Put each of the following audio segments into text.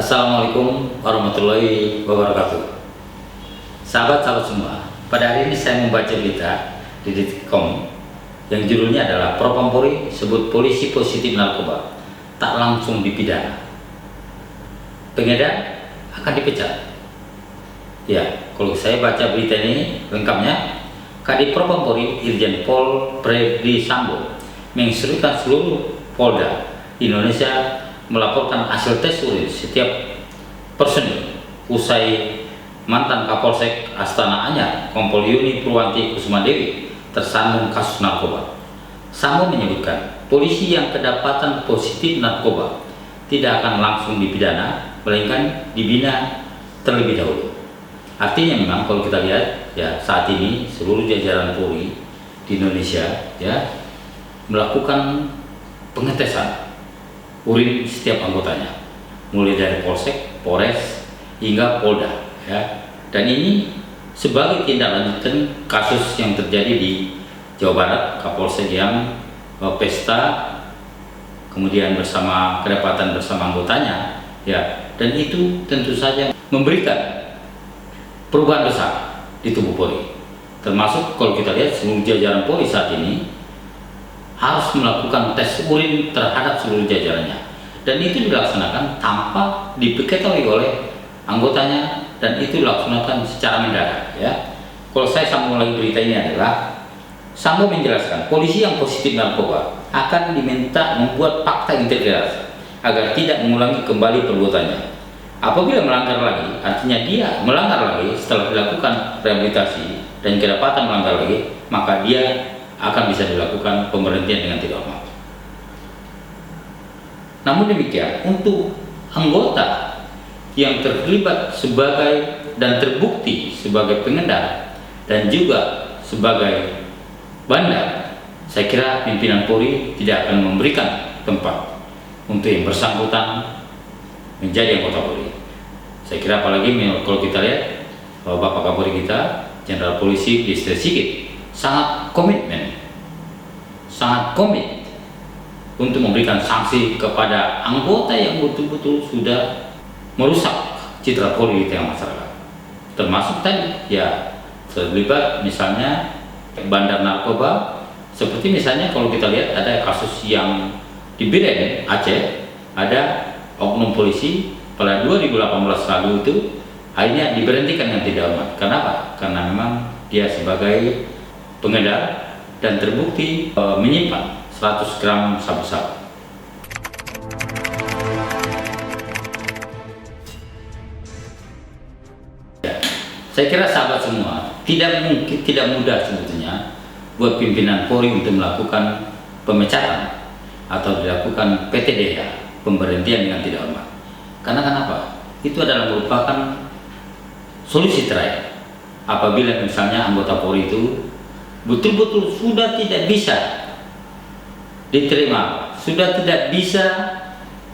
Assalamualaikum warahmatullahi wabarakatuh. Sahabat-sahabat semua, pada hari ini saya membaca berita di Detik.com yang judulnya adalah Propam Polri sebut polisi positif narkoba tak langsung dipidana, pengedar akan dipecat. Ya, kalau saya baca berita ini lengkapnya, Kadif Propam Polri Irjen Pol Freddy Sambo menginstruksikan seluruh Polda Indonesia melaporkan hasil tes urin setiap personil usai mantan Kapolsek Astana Anyar Kompol Yuni Purwanti Kusumadewi tersandung kasus narkoba. Sambo menyebutkan polisi yang kedapatan positif narkoba tidak akan langsung dipidana, melainkan dibina terlebih dahulu. Artinya memang kalau kita lihat ya, saat ini seluruh jajaran Polri di Indonesia ya melakukan pengetesan urin setiap anggotanya, mulai dari Polsek, Polres, hingga Polda ya. Dan ini sebagai tindak lanjutan kasus yang terjadi di Jawa Barat, Kapolsek yang pesta kemudian kedapatan bersama anggotanya ya, dan itu tentu saja memberikan perubahan besar di tubuh Polri. Termasuk kalau kita lihat seluruh jajaran Polri saat ini harus melakukan tes urin terhadap seluruh jajarannya, dan itu dilaksanakan tanpa diketahui oleh anggotanya, dan itu dilaksanakan secara mendadak ya. Kalau saya sambung lagi berita ini adalah Sambo menjelaskan polisi yang positif narkoba akan diminta membuat fakta integritas agar tidak mengulangi kembali perbuatannya. Apabila melanggar lagi, artinya dia melanggar lagi setelah dilakukan rehabilitasi dan kedapatan melanggar lagi, maka dia akan bisa dilakukan pemberhentian dengan tidak hormat. Namun demikian, untuk anggota yang terlibat sebagai dan terbukti sebagai pengedar dan juga sebagai bandar, saya kira pimpinan Polri tidak akan memberikan tempat untuk yang bersangkutan menjadi anggota Polri. Saya kira apalagi kalau kita lihat Bapak Kapolri kita, Jenderal Polisi Listio Sigit, sangat komit untuk memberikan sanksi kepada anggota yang betul-betul sudah merusak citra Polri di tengah masyarakat. Termasuk tadi ya terlibat misalnya bandar narkoba, seperti misalnya kalau kita lihat ada kasus yang di Biren Aceh, ada oknum polisi pada 2018 lalu itu akhirnya diberhentikan dengan tidak hormat. Kenapa? Karena memang dia sebagai pengedar dan terbukti menyimpan 100 gram sabu-sabu. Ya, saya kira sahabat semua, tidak mudah sebetulnya buat pimpinan Polri untuk melakukan pemecatan atau dilakukan PTDH, pemberhentian dengan tidak hormat. Karena kenapa? Itu adalah merupakan solusi terakhir apabila misalnya anggota Polri itu betul-betul sudah tidak bisa diterima, sudah tidak bisa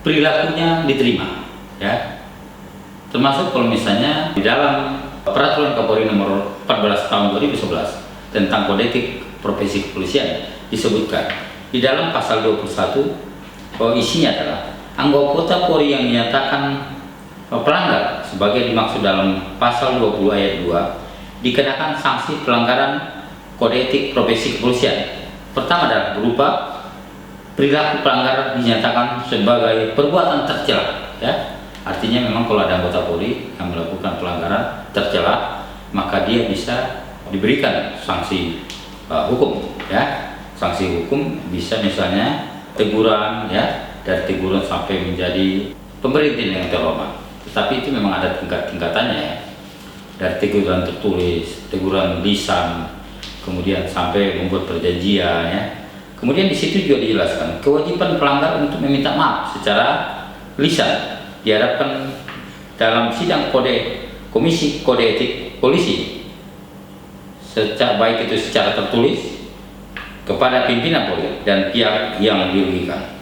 perilakunya diterima ya. Termasuk kalau misalnya di dalam peraturan Kapolri nomor 14 tahun 2011 tentang kode etik profesi kepolisian disebutkan di dalam pasal 21 isinya adalah anggota Polri yang dinyatakan pelanggar sebagai dimaksud dalam pasal 20 ayat 2 dikenakan sanksi pelanggaran kode etik profesi kepolisian. Pertama adalah berupa perilaku pelanggar dinyatakan sebagai perbuatan tercela ya. Artinya memang kalau ada anggota Polri yang melakukan pelanggaran tercela, maka dia bisa diberikan sanksi hukum ya. Sanksi hukum bisa misalnya teguran ya, dari teguran sampai menjadi pemberhentian dengan terhormat. Tetapi itu memang ada tingkatannya ya. Dari teguran tertulis, teguran lisan, kemudian sampai membuat perjanjian ya. Kemudian di situ juga dijelaskan kewajiban pelanggar untuk meminta maaf secara lisan diharapkan dalam sidang komisi kode etik polisi, baik itu secara tertulis kepada pimpinan Polri dan pihak yang dirugikan.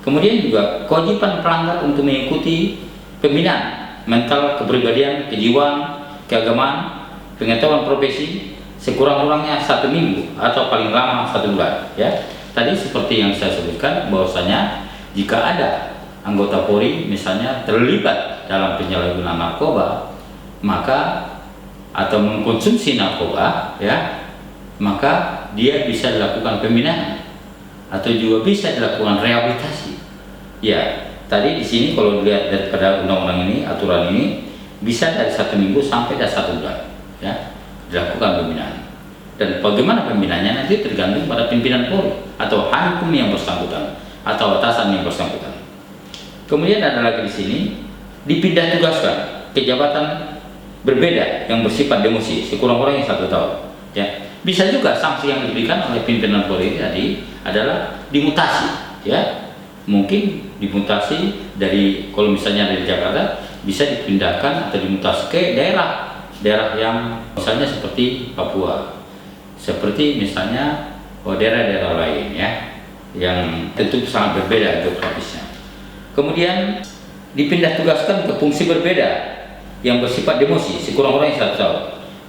Kemudian juga kewajiban pelanggar untuk mengikuti pembinaan mental, kepribadian, kejiwaan, keagamaan, pengetahuan profesi sekurang-kurangnya 1 minggu atau paling lama 1 bulan ya. Tadi seperti yang saya sebutkan bahwasanya jika ada anggota Polri misalnya terlibat dalam penyalahgunaan narkoba, maka atau mengkonsumsi narkoba, ya, maka dia bisa dilakukan pembinaan atau juga bisa dilakukan rehabilitasi. Ya, tadi di sini kalau dilihat daripada undang-undang ini, aturan ini bisa dari 1 minggu sampai dari 1 bulan, ya, dilakukan pembinaan. Dan bagaimana pembinaannya nanti tergantung pada pimpinan Polri atau hakim yang bersangkutan atau atasan yang bersangkutan. Kemudian ada lagi di sini dipindah tugaskan ke jabatan berbeda yang bersifat demosi sekurang-kurangnya 1 tahun. Ya, bisa juga sanksi yang diberikan oleh pimpinan Polri tadi adalah dimutasi. Ya, mungkin dimutasi dari, kalau misalnya dari Jakarta, bisa dipindahkan atau dimutasi ke daerah yang misalnya seperti Papua, seperti misalnya daerah-daerah lain, ya, yang tentu sangat berbeda geografisnya. Kemudian dipindah tugaskan ke fungsi berbeda yang bersifat demosi sekurang-kurangnya 1 tahun.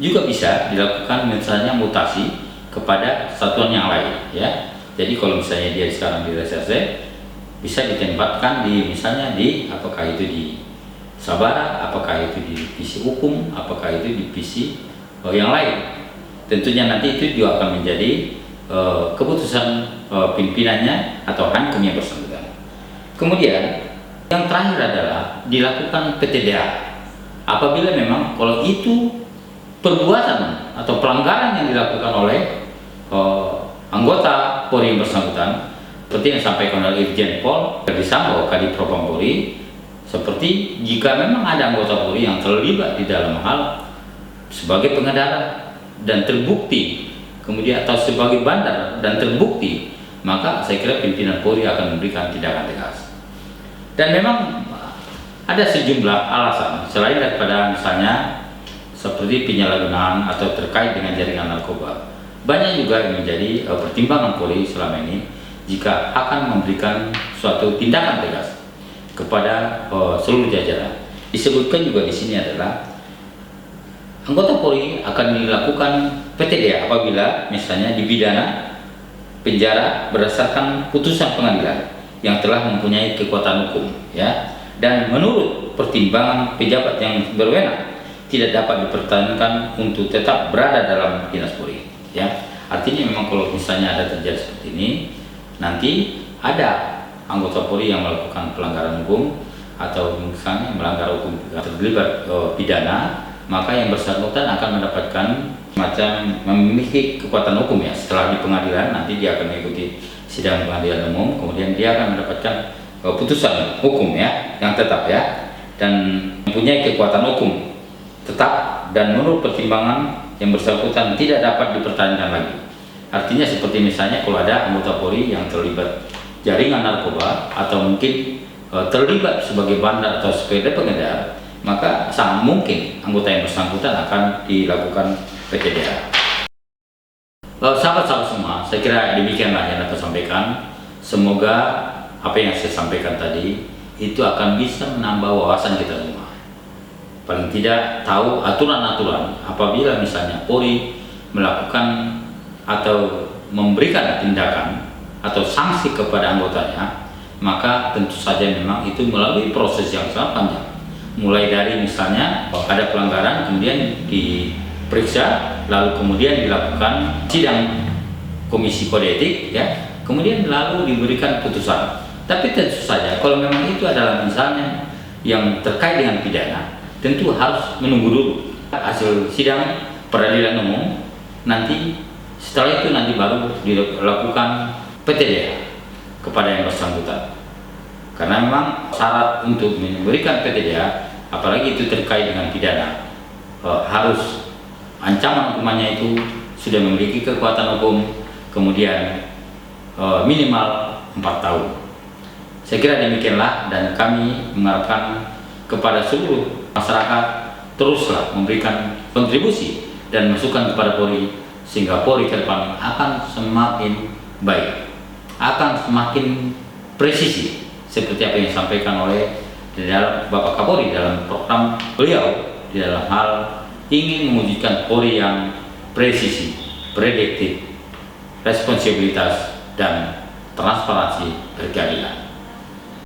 Juga bisa dilakukan misalnya mutasi kepada satuan yang lain, ya. Jadi kalau misalnya dia sekarang di reserse, bisa ditempatkan di misalnya di apakah itu di Sabara, apakah itu di divisi hukum, apakah itu di divisi yang lain. Tentunya nanti itu juga akan menjadi keputusan pimpinannya atau hakim yang bersangkutan. Kemudian yang terakhir adalah dilakukan PTDA apabila memang kalau itu perbuatan atau pelanggaran yang dilakukan oleh anggota Polri yang bersangkutan, seperti yang disampaikan oleh Irjen Pol Verdi Sambo, Kadif Propam Polri, seperti jika memang ada anggota Polri yang terlibat di dalam hal sebagai pengendara dan terbukti, kemudian atau sebagai bandar dan terbukti, maka saya kira pimpinan Polri akan memberikan tindakan tegas. Dan memang ada sejumlah alasan selain daripada misalnya seperti penyalahgunaan atau terkait dengan jaringan narkoba. Banyak juga yang menjadi pertimbangan Polri selama ini jika akan memberikan suatu tindakan tegas kepada seluruh jajaran. Disebutkan juga di sini adalah anggota Polri akan dilakukan PTDA apabila misalnya dipidana penjara berdasarkan putusan pengadilan yang telah mempunyai kekuatan hukum, ya, dan menurut pertimbangan pejabat yang berwenang tidak dapat dipertahankan untuk tetap berada dalam dinas Polri, ya. Artinya memang kalau misalnya ada terjadi seperti ini, nanti ada anggota Polri yang melakukan pelanggaran hukum atau misalnya melanggar hukum terlibat pidana, maka yang bersangkutan akan mendapatkan macam memiliki kekuatan hukum, ya. Setelah di pengadilan nanti dia akan mengikuti sidang pengadilan umum, kemudian dia akan mendapatkan putusan hukum, ya, yang tetap, ya, dan mempunyai kekuatan hukum tetap dan menurut pertimbangan yang bersangkutan tidak dapat dipertahankan lagi. Artinya seperti misalnya kalau ada anggota Polri yang terlibat jaringan narkoba atau mungkin terlibat sebagai bandar atau sebagai pengedar, maka sangat mungkin anggota yang bersangkutan akan dilakukan PTDA. Sahabat-sahabat semua, saya kira demikianlah yang dapat sampaikan. Semoga apa yang saya sampaikan tadi itu akan bisa menambah wawasan kita semua. Paling tidak tahu aturan-aturan apabila misalnya Polri melakukan atau memberikan tindakan atau sanksi kepada anggotanya, maka tentu saja memang itu melalui proses yang sangat panjang. Mulai dari misalnya ada pelanggaran, kemudian diperiksa, lalu kemudian dilakukan sidang komisi kode etik, ya, kemudian lalu diberikan putusan. Tapi tentu saja kalau memang itu adalah misalnya yang terkait dengan pidana, tentu harus menunggu dulu hasil sidang peradilan umum. Nanti setelah itu nanti baru dilakukan PTDA kepada yang bersangkutan. Karena memang syarat untuk memberikan PTDA, apalagi itu terkait dengan pidana, harus ancaman hukumannya itu sudah memiliki kekuatan hukum, kemudian minimal 4 tahun. Saya kira demikianlah, dan kami mengharapkan kepada seluruh masyarakat teruslah memberikan kontribusi dan masukan kepada Polri, sehingga Polri ke depan akan semakin baik, akan semakin presisi seperti apa yang disampaikan oleh Bapak Kapolri dalam program beliau di dalam hal ingin mewujudkan Polri yang presisi, prediktif, responsibilitas, dan transparansi berkeadilan.